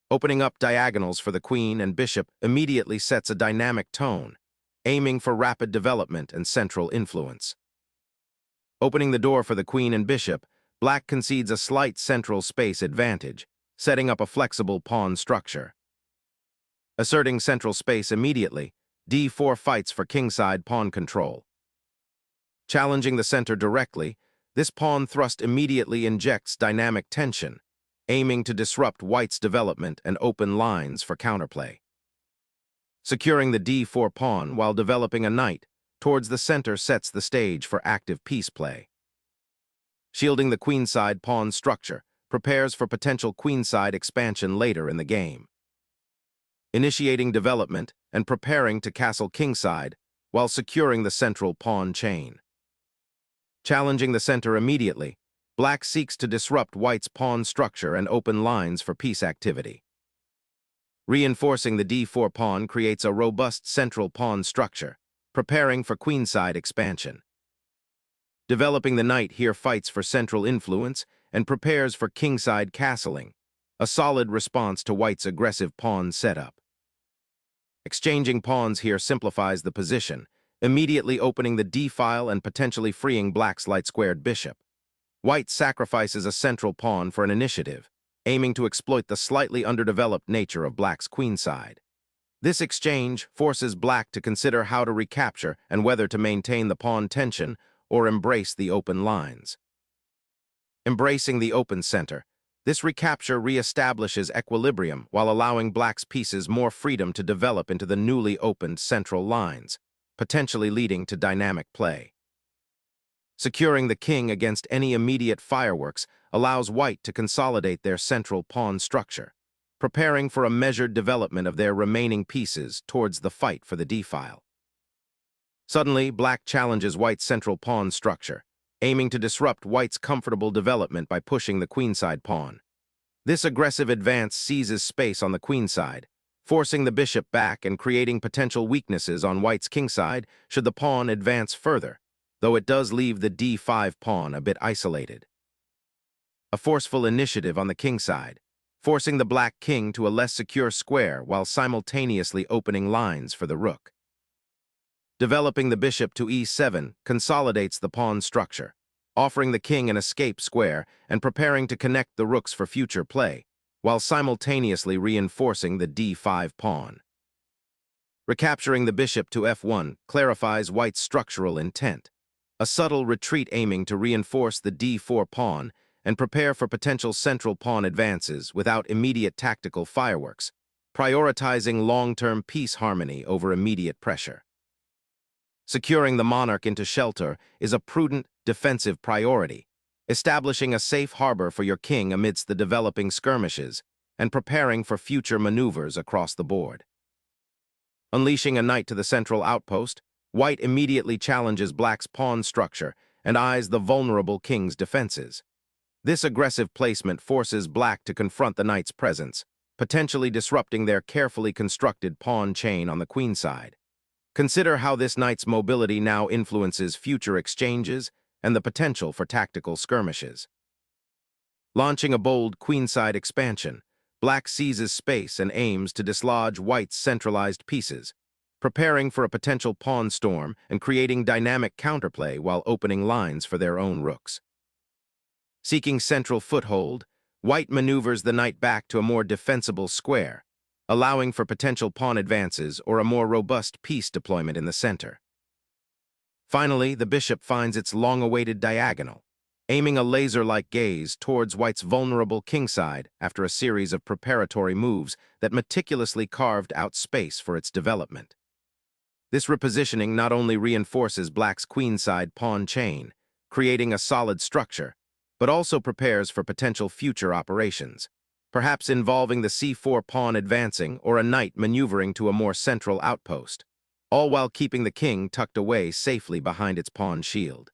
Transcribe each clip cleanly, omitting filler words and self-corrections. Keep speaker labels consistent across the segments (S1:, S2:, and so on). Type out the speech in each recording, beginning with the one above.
S1: Opening up diagonals for the queen and bishop immediately sets a dynamic tone, aiming for rapid development and central influence. Opening the door for the queen and bishop, black concedes a slight central space advantage, setting up a flexible pawn structure. Asserting central space immediately, d4 fights for kingside pawn control. Challenging the center directly, this pawn thrust immediately injects dynamic tension, aiming to disrupt white's development and open lines for counterplay. Securing the d4 pawn while developing a knight towards the center sets the stage for active piece play. Shielding the queenside pawn structure prepares for potential queenside expansion later in the game. Initiating development and preparing to castle kingside while securing the central pawn chain. Challenging the center immediately, black seeks to disrupt white's pawn structure and open lines for piece activity. Reinforcing the d4 pawn creates a robust central pawn structure, preparing for queenside expansion. Developing the knight here fights for central influence and prepares for kingside castling, a solid response to white's aggressive pawn setup. Exchanging pawns here simplifies the position, immediately opening the d-file and potentially freeing black's light-squared bishop. White sacrifices a central pawn for an initiative, aiming to exploit the slightly underdeveloped nature of black's queenside. This exchange forces black to consider how to recapture and whether to maintain the pawn tension or embrace the open lines. Embracing the open center, this recapture reestablishes equilibrium while allowing black's pieces more freedom to develop into the newly opened central lines, potentially leading to dynamic play. Securing the king against any immediate fireworks allows white to consolidate their central pawn structure, preparing for a measured development of their remaining pieces towards the fight for the d-file. Suddenly, black challenges white's central pawn structure, aiming to disrupt white's comfortable development by pushing the queenside pawn. This aggressive advance seizes space on the queenside, forcing the bishop back and creating potential weaknesses on white's kingside should the pawn advance further, though it does leave the d5 pawn a bit isolated. A forceful initiative on the kingside, forcing the black king to a less secure square while simultaneously opening lines for the rook. Developing the bishop to e7 consolidates the pawn structure, offering the king an escape square and preparing to connect the rooks for future play, while simultaneously reinforcing the d5 pawn. Recapturing the bishop to f1 clarifies white's structural intent, a subtle retreat aiming to reinforce the d4 pawn and prepare for potential central pawn advances without immediate tactical fireworks, prioritizing long-term piece harmony over immediate pressure. Securing the monarch into shelter is a prudent, defensive priority, establishing a safe harbor for your king amidst the developing skirmishes and preparing for future maneuvers across the board. Unleashing a knight to the central outpost, white immediately challenges black's pawn structure and eyes the vulnerable king's defenses. This aggressive placement forces black to confront the knight's presence, potentially disrupting their carefully constructed pawn chain on the queenside. Consider how this knight's mobility now influences future exchanges and the potential for tactical skirmishes. Launching a bold queenside expansion, black seizes space and aims to dislodge white's centralized pieces, preparing for a potential pawn storm and creating dynamic counterplay while opening lines for their own rooks. Seeking central foothold, white maneuvers the knight back to a more defensible square, allowing for potential pawn advances or a more robust piece deployment in the center. Finally, the bishop finds its long-awaited diagonal, aiming a laser-like gaze towards white's vulnerable kingside after a series of preparatory moves that meticulously carved out space for its development. This repositioning not only reinforces black's queenside pawn chain, creating a solid structure, but also prepares for potential future operations, perhaps involving the c4 pawn advancing or a knight maneuvering to a more central outpost, all while keeping the king tucked away safely behind its pawn shield.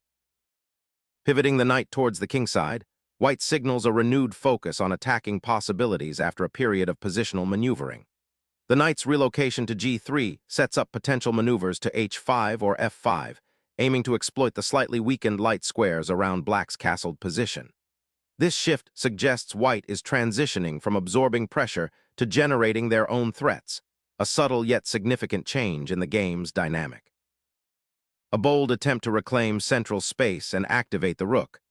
S1: Pivoting the knight towards the kingside, white signals a renewed focus on attacking possibilities after a period of positional maneuvering. The knight's relocation to g3 sets up potential maneuvers to h5 or f5, aiming to exploit the slightly weakened light squares around black's castled position. This shift suggests white is transitioning from absorbing pressure to generating their own threats, a subtle yet significant change in the game's dynamic. A bold attempt to reclaim central space and activate the rook,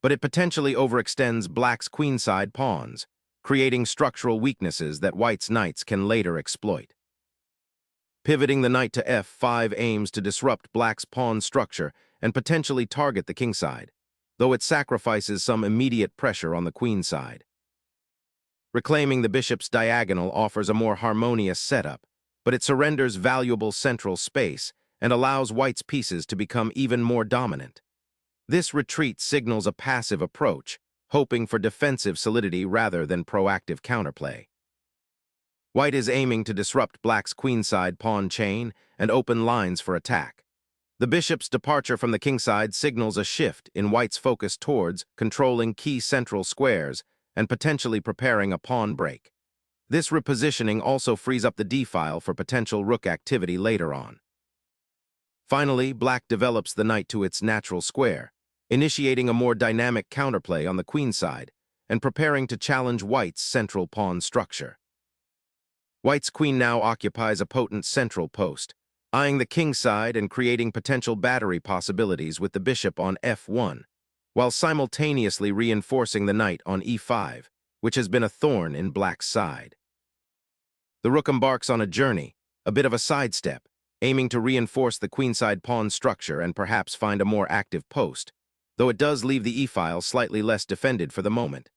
S1: but it potentially overextends black's queenside pawns, creating structural weaknesses that white's knights can later exploit. Pivoting the knight to f5 aims to disrupt black's pawn structure and potentially target the kingside, though it sacrifices some immediate pressure on the queenside. Reclaiming the bishop's diagonal offers a more harmonious setup, but it surrenders valuable central space and allows white's pieces to become even more dominant. This retreat signals a passive approach, hoping for defensive solidity rather than proactive counterplay. White is aiming to disrupt black's queenside pawn chain and open lines for attack. The bishop's departure from the kingside signals a shift in white's focus towards controlling key central squares and potentially preparing a pawn break. This repositioning also frees up the d-file for potential rook activity later on. Finally, black develops the knight to its natural square, initiating a more dynamic counterplay on the queenside and preparing to challenge white's central pawn structure. White's queen now occupies a potent central post, eyeing the kingside and creating potential battery possibilities with the bishop on f1, while simultaneously reinforcing the knight on e5, which has been a thorn in black's side. The rook embarks on a journey, a bit of a sidestep, aiming to reinforce the queenside pawn structure and perhaps find a more active post, though it does leave the e-file slightly less defended for the moment.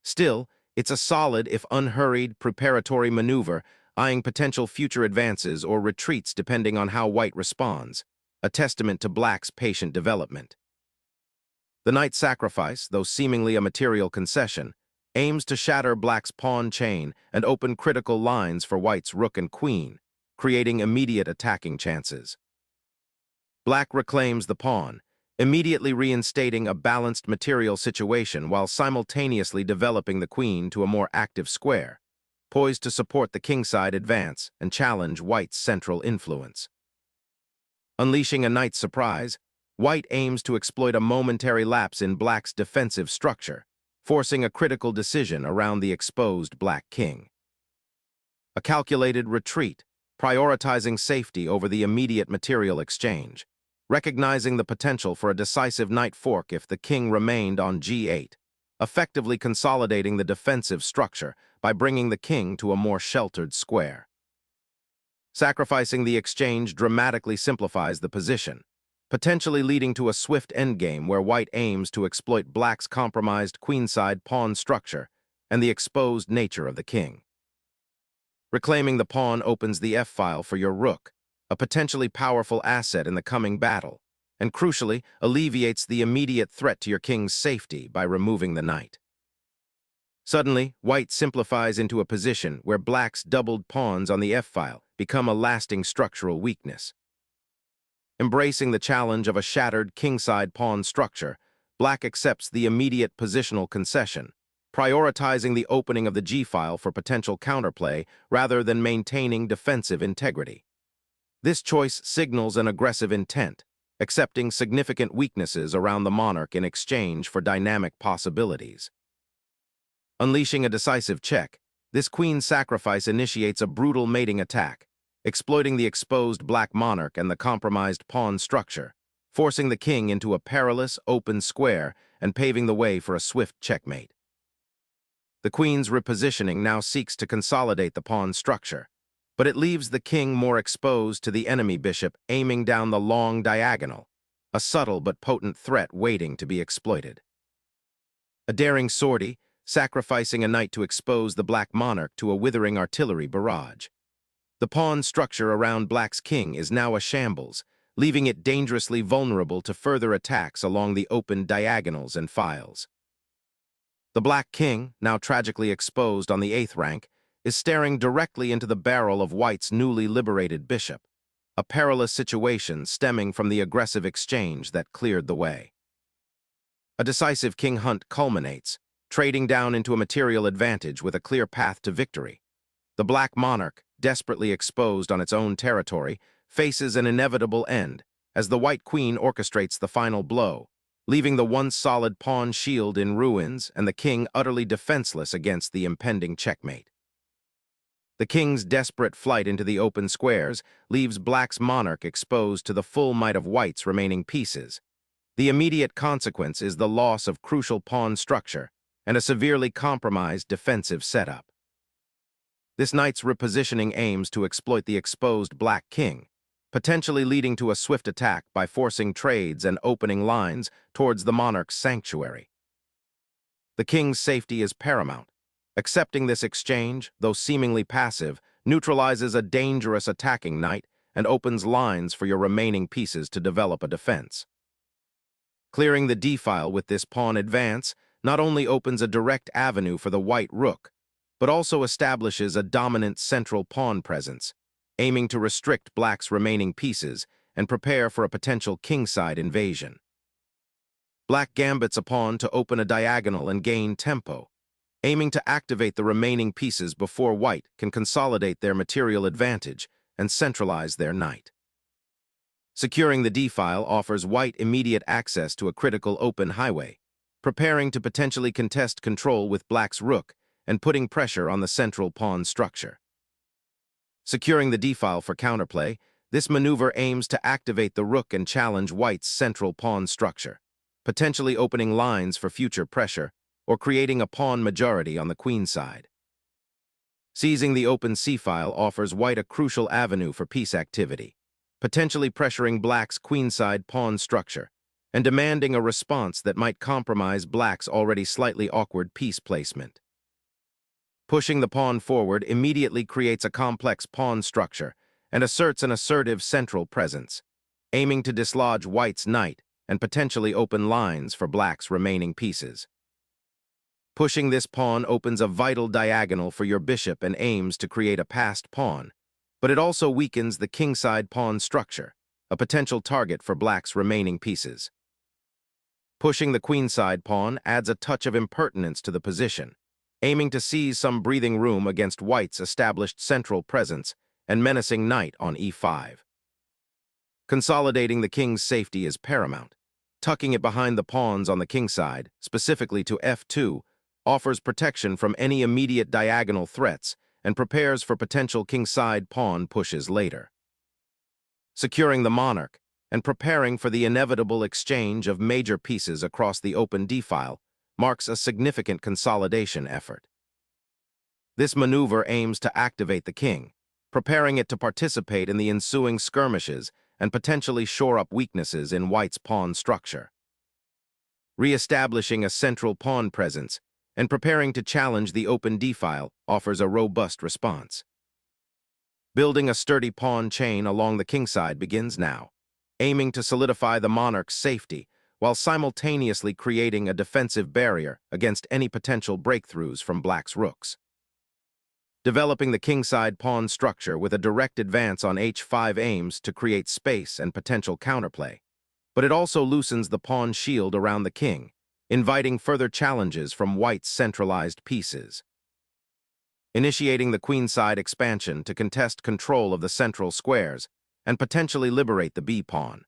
S1: Still, it's a solid, if unhurried, preparatory maneuver, eyeing potential future advances or retreats depending on how white responds, a testament to black's patient development. The knight's sacrifice, though seemingly a material concession, aims to shatter black's pawn chain and open critical lines for white's rook and queen, creating immediate attacking chances. Black reclaims the pawn, immediately reinstating a balanced material situation while simultaneously developing the queen to a more active square, poised to support the kingside advance and challenge white's central influence. Unleashing a knight's surprise, white aims to exploit a momentary lapse in black's defensive structure, forcing a critical decision around the exposed black king. A calculated retreat, prioritizing safety over the immediate material exchange, recognizing the potential for a decisive knight fork if the king remained on g8, effectively consolidating the defensive structure by bringing the king to a more sheltered square. Sacrificing the exchange dramatically simplifies the position, potentially leading to a swift endgame where white aims to exploit black's compromised queenside pawn structure and the exposed nature of the king. Reclaiming the pawn opens the f-file for your rook, a potentially powerful asset in the coming battle, and crucially alleviates the immediate threat to your king's safety by removing the knight. Suddenly, white simplifies into a position where black's doubled pawns on the f-file become a lasting structural weakness. Embracing the challenge of a shattered kingside pawn structure, black accepts the immediate positional concession, prioritizing the opening of the g-file for potential counterplay rather than maintaining defensive integrity. This choice signals an aggressive intent, accepting significant weaknesses around the monarch in exchange for dynamic possibilities. Unleashing a decisive check, this queen's sacrifice initiates a brutal mating attack, exploiting the exposed black monarch and the compromised pawn structure, forcing the king into a perilous, open square and paving the way for a swift checkmate. The queen's repositioning now seeks to consolidate the pawn structure, but it leaves the king more exposed to the enemy bishop aiming down the long diagonal, a subtle but potent threat waiting to be exploited. A daring sortie, sacrificing a knight to expose the black monarch to a withering artillery barrage. The pawn structure around black's king is now a shambles, leaving it dangerously vulnerable to further attacks along the open diagonals and files. The black king, now tragically exposed on the 8th rank, is staring directly into the barrel of white's newly liberated bishop, a perilous situation stemming from the aggressive exchange that cleared the way. A decisive king hunt culminates, trading down into a material advantage with a clear path to victory. The black monarch, desperately exposed on its own territory, faces an inevitable end as the white queen orchestrates the final blow, leaving the once solid pawn shield in ruins and the king utterly defenseless against the impending checkmate. The king's desperate flight into the open squares leaves black's monarch exposed to the full might of white's remaining pieces. The immediate consequence is the loss of crucial pawn structure and a severely compromised defensive setup. This knight's repositioning aims to exploit the exposed black king, potentially leading to a swift attack by forcing trades and opening lines towards the monarch's sanctuary. The king's safety is paramount. Accepting this exchange, though seemingly passive, neutralizes a dangerous attacking knight and opens lines for your remaining pieces to develop a defense. Clearing the d-file with this pawn advance not only opens a direct avenue for the white rook, but also establishes a dominant central pawn presence, aiming to restrict black's remaining pieces and prepare for a potential kingside invasion. Black gambits a pawn to open a diagonal and gain tempo, aiming to activate the remaining pieces before white can consolidate their material advantage and centralize their knight. Securing the d-file offers white immediate access to a critical open highway, preparing to potentially contest control with black's rook and putting pressure on the central pawn structure. Securing the d-file for counterplay, this maneuver aims to activate the rook and challenge white's central pawn structure, potentially opening lines for future pressure or creating a pawn majority on the queen side. Seizing the open c-file offers white a crucial avenue for piece activity, potentially pressuring black's queenside pawn structure and demanding a response that might compromise black's already slightly awkward piece placement. Pushing the pawn forward immediately creates a complex pawn structure and asserts an assertive central presence, aiming to dislodge white's knight and potentially open lines for black's remaining pieces. Pushing this pawn opens a vital diagonal for your bishop and aims to create a passed pawn, but it also weakens the kingside pawn structure, a potential target for black's remaining pieces. Pushing the queenside pawn adds a touch of impertinence to the position, aiming to seize some breathing room against white's established central presence and menacing knight on e5. Consolidating the king's safety is paramount. Tucking it behind the pawns on the kingside, specifically to f2, offers protection from any immediate diagonal threats and prepares for potential kingside pawn pushes later. Securing the monarch and preparing for the inevitable exchange of major pieces across the open d-file marks a significant consolidation effort. This maneuver aims to activate the king, preparing it to participate in the ensuing skirmishes and potentially shore up weaknesses in white's pawn structure. Re-establishing a central pawn presence and preparing to challenge the open d-file offers a robust response. Building a sturdy pawn chain along the kingside begins now, aiming to solidify the monarch's safety while simultaneously creating a defensive barrier against any potential breakthroughs from black's rooks. Developing the kingside pawn structure with a direct advance on h5 aims to create space and potential counterplay, but it also loosens the pawn shield around the king, inviting further challenges from white's centralized pieces. Initiating the queenside expansion to contest control of the central squares and potentially liberate the b-pawn.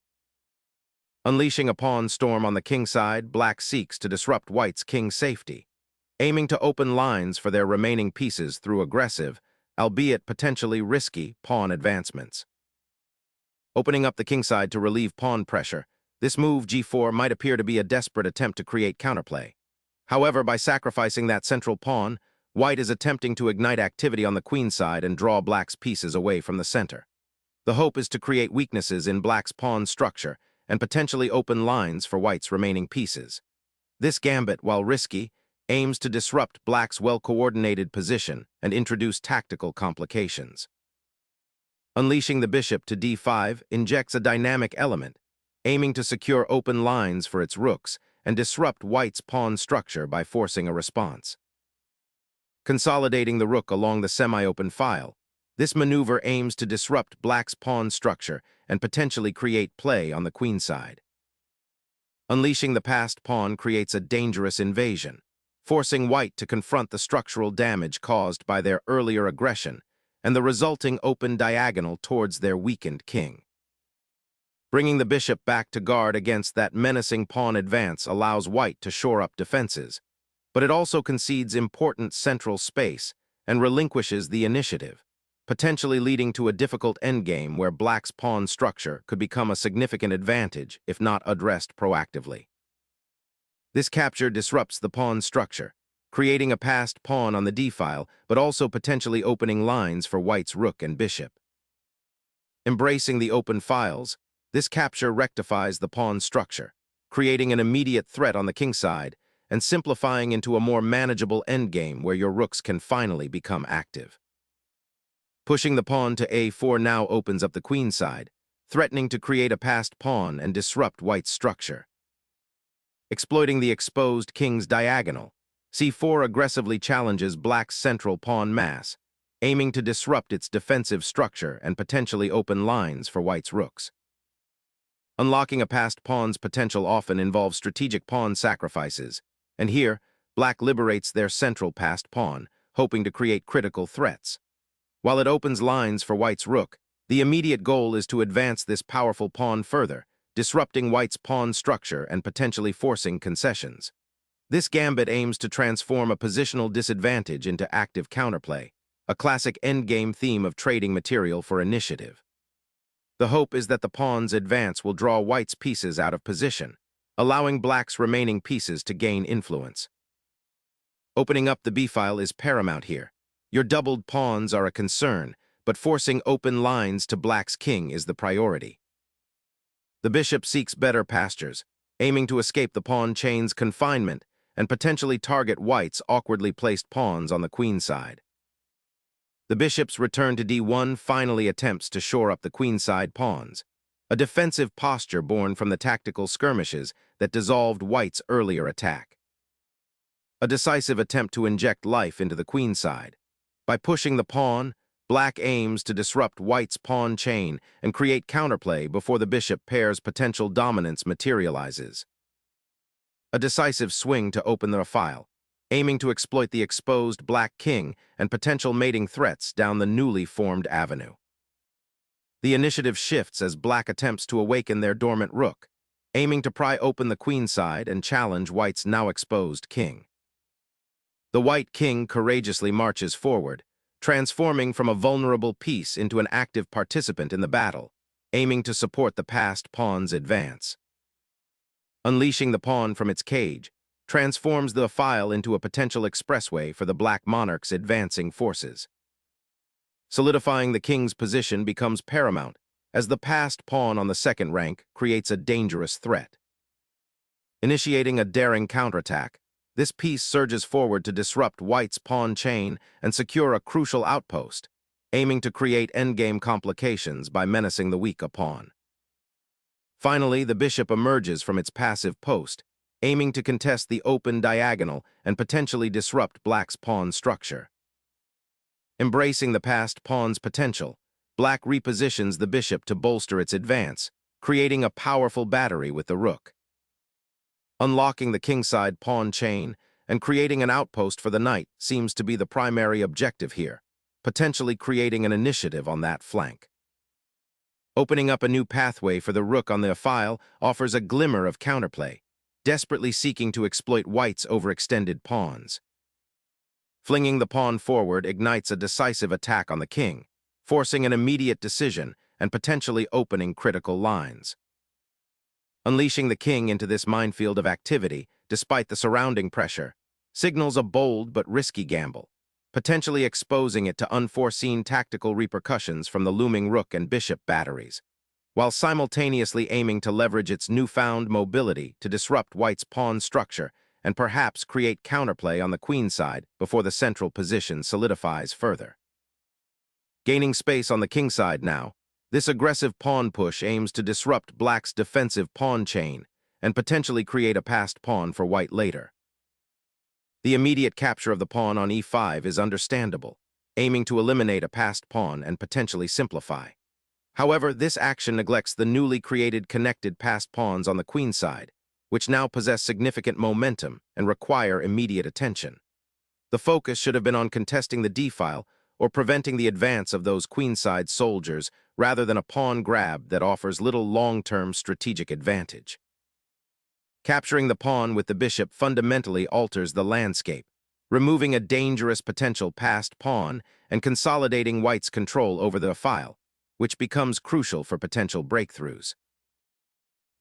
S1: Unleashing a pawn storm on the kingside, black seeks to disrupt white's king's safety, aiming to open lines for their remaining pieces through aggressive, albeit potentially risky, pawn advancements. Opening up the kingside to relieve pawn pressure, this move, g4, might appear to be a desperate attempt to create counterplay. However, by sacrificing that central pawn, white is attempting to ignite activity on the queenside and draw black's pieces away from the center. The hope is to create weaknesses in black's pawn structure and potentially open lines for white's remaining pieces. This gambit, while risky, aims to disrupt black's well-coordinated position and introduce tactical complications. Unleashing the bishop to d5 injects a dynamic element, aiming to secure open lines for its rooks and disrupt white's pawn structure by forcing a response. Consolidating the rook along the semi-open file, this maneuver aims to disrupt black's pawn structure and potentially create play on the queenside. Unleashing the passed pawn creates a dangerous invasion, forcing white to confront the structural damage caused by their earlier aggression and the resulting open diagonal towards their weakened king. Bringing the bishop back to guard against that menacing pawn advance allows white to shore up defenses, but it also concedes important central space and relinquishes the initiative, potentially leading to a difficult endgame where black's pawn structure could become a significant advantage if not addressed proactively. This capture disrupts the pawn structure, creating a passed pawn on the d-file, but also potentially opening lines for white's rook and bishop. Embracing the open files, this capture rectifies the pawn structure, creating an immediate threat on the kingside and simplifying into a more manageable endgame where your rooks can finally become active. Pushing the pawn to a4 now opens up the queenside, threatening to create a passed pawn and disrupt white's structure. Exploiting the exposed king's diagonal, c4 aggressively challenges black's central pawn mass, aiming to disrupt its defensive structure and potentially open lines for white's rooks. Unlocking a passed pawn's potential often involves strategic pawn sacrifices, and here, black liberates their central passed pawn, hoping to create critical threats. While it opens lines for white's rook, the immediate goal is to advance this powerful pawn further, disrupting white's pawn structure and potentially forcing concessions. This gambit aims to transform a positional disadvantage into active counterplay, a classic endgame theme of trading material for initiative. The hope is that the pawn's advance will draw white's pieces out of position, allowing black's remaining pieces to gain influence. Opening up the b-file is paramount here. Your doubled pawns are a concern, but forcing open lines to black's king is the priority. The bishop seeks better pastures, aiming to escape the pawn chain's confinement and potentially target white's awkwardly placed pawns on the queenside. The bishop's return to d1 finally attempts to shore up the queenside pawns, a defensive posture born from the tactical skirmishes that dissolved white's earlier attack. A decisive attempt to inject life into the queenside. By pushing the pawn, black aims to disrupt white's pawn chain and create counterplay before the bishop pair's potential dominance materializes. A decisive swing to open the file, aiming to exploit the exposed black king and potential mating threats down the newly formed avenue. The initiative shifts as black attempts to awaken their dormant rook, aiming to pry open the queenside and challenge white's now exposed king. The white king courageously marches forward, transforming from a vulnerable piece into an active participant in the battle, aiming to support the passed pawn's advance. Unleashing the pawn from its cage transforms the file into a potential expressway for the black monarch's advancing forces. Solidifying the king's position becomes paramount, as the passed pawn on the second rank creates a dangerous threat. Initiating a daring counterattack, this piece surges forward to disrupt white's pawn chain and secure a crucial outpost, aiming to create endgame complications by menacing the weaker pawn. Finally, the bishop emerges from its passive post, aiming to contest the open diagonal and potentially disrupt black's pawn structure. Embracing the passed pawn's potential, black repositions the bishop to bolster its advance, creating a powerful battery with the rook. Unlocking the kingside pawn chain and creating an outpost for the knight seems to be the primary objective here, potentially creating an initiative on that flank. Opening up a new pathway for the rook on the file offers a glimmer of counterplay, desperately seeking to exploit white's overextended pawns. Flinging the pawn forward ignites a decisive attack on the king, forcing an immediate decision and potentially opening critical lines. Unleashing the king into this minefield of activity, despite the surrounding pressure, signals a bold but risky gamble, potentially exposing it to unforeseen tactical repercussions from the looming rook and bishop batteries, while simultaneously aiming to leverage its newfound mobility to disrupt white's pawn structure and perhaps create counterplay on the queenside before the central position solidifies further. Gaining space on the kingside now, this aggressive pawn push aims to disrupt black's defensive pawn chain and potentially create a passed pawn for white later. The immediate capture of the pawn on e5 is understandable, aiming to eliminate a passed pawn and potentially simplify. However, this action neglects the newly created connected passed pawns on the queenside, which now possess significant momentum and require immediate attention. The focus should have been on contesting the d-file or preventing the advance of those queenside soldiers rather than a pawn grab that offers little long-term strategic advantage. Capturing the pawn with the bishop fundamentally alters the landscape, removing a dangerous potential passed pawn and consolidating white's control over the file, which becomes crucial for potential breakthroughs.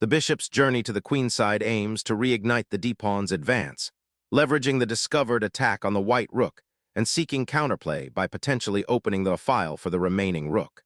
S1: The bishop's journey to the queenside aims to reignite the d-pawn's advance, leveraging the discovered attack on the white rook and seeking counterplay by potentially opening the file for the remaining rook.